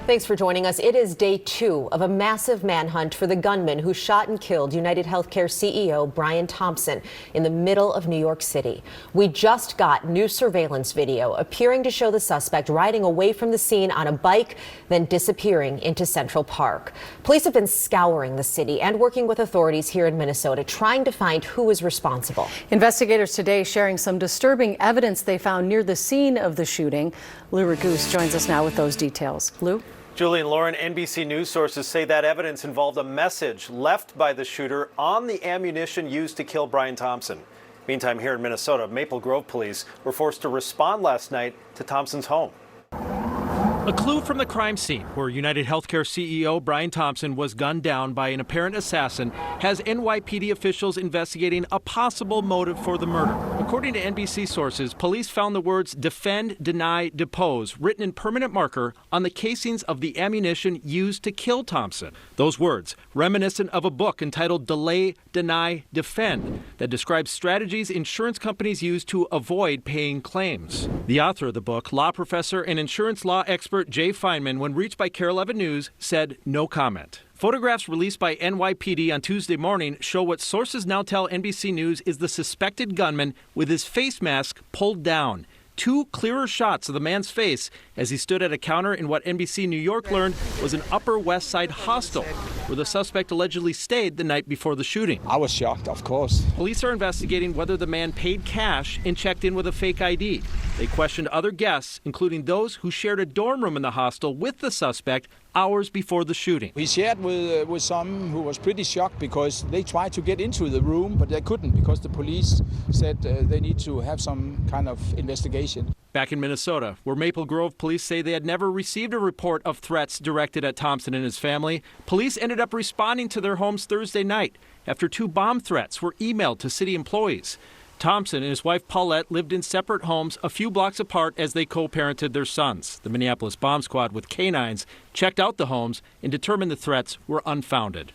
Thanks for joining us. It is day 2 of a massive manhunt for the gunman who shot and killed United Healthcare CEO Brian Thompson in the middle of New York City. We just got new surveillance video appearing to show the suspect riding away from the scene on a bike, then disappearing into Central Park. Police have been scouring the city and working with authorities here in Minnesota, trying to find who is responsible. Investigators today sharing some disturbing evidence they found near the scene of the shooting. Lou Raguse joins us now with those details. Lou? Julie and Lauren, NBC News sources say that evidence involved a message left by the shooter on the ammunition used to kill Brian Thompson. Meantime, here in Minnesota, Maple Grove police were forced to respond last night to Thompson's home. A clue from the crime scene where United Healthcare CEO Brian Thompson was gunned down by an apparent assassin has NYPD officials investigating a possible motive for the murder. According to NBC sources, police found the words "defend, deny, depose" written in permanent marker on the casings of the ammunition used to kill Thompson. Those words, reminiscent of a book entitled Delay, Deny, Defend, that describes strategies insurance companies use to avoid paying claims. The author of the book, law professor and insurance law expert Jay Feinman, when reached by KARE 11 News, said no comment. Photographs released by NYPD on Tuesday morning show what sources now tell NBC News is the suspected gunman with his face mask pulled down. 2 clearer shots of the man's face as he stood at a counter in what NBC New York learned was an Upper West Side hostel where the suspect allegedly stayed the night before the shooting. I was shocked, of course. Police are investigating whether the man paid cash and checked in with a fake ID. They questioned other guests, including those who shared a dorm room in the hostel with the suspect hours before the shooting. We shared with some who was pretty shocked because they tried to get into the room, but they couldn't because the police said they need to have some kind of investigation. Back in Minnesota, where Maple Grove police say they had never received a report of threats directed at Thompson and his family, police ended up responding to their homes Thursday night after 2 bomb threats were emailed to city employees. Thompson and his wife Paulette lived in separate homes a few blocks apart as they co-parented their sons. The Minneapolis Bomb Squad with canines checked out the homes and determined the threats were unfounded.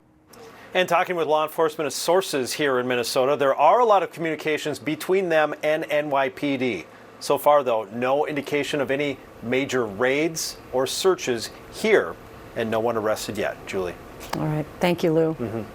And talking with law enforcement sources here in Minnesota, there are a lot of communications between them and NYPD. So far, though, no indication of any major raids or searches here, and no one arrested yet. Julie. All right. Thank you, Lou.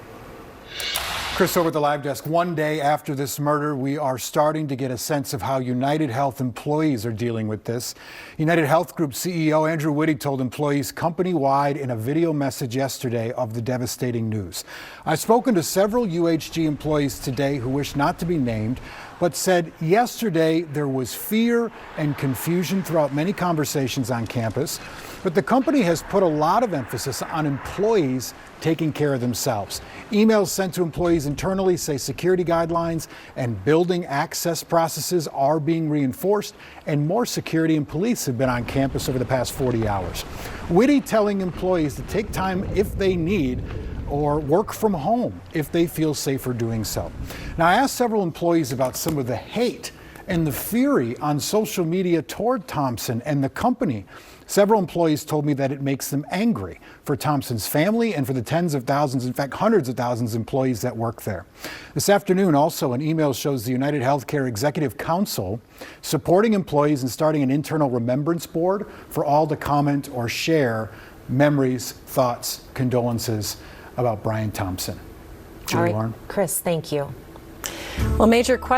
Chris, over at the live desk. One day after this murder, we are starting to get a sense of how United Health employees are dealing with this. United Health Group CEO Andrew Witty told employees company-wide in a video message yesterday of the devastating news. I've spoken to several UHG employees today who wish not to be named, but said yesterday there was fear and confusion throughout many conversations on campus. But the company has put a lot of emphasis on employees taking care of themselves. Emails sent to employees internally say security guidelines and building access processes are being reinforced, and more security and police have been on campus over the past 40 hours. Witty telling employees to take time if they need, or work from home if they feel safer doing so. Now, I asked several employees about some of the hate and the fury on social media toward Thompson and the company. Several employees told me that it makes them angry for Thompson's family and for the tens of thousands, in fact, hundreds of thousands of employees that work there. This afternoon, also, an email shows the United Healthcare Executive Council supporting employees and starting an internal remembrance board for all to comment or share memories, thoughts, condolences about Brian Thompson. All right, Lauren. Chris, thank you. Well, major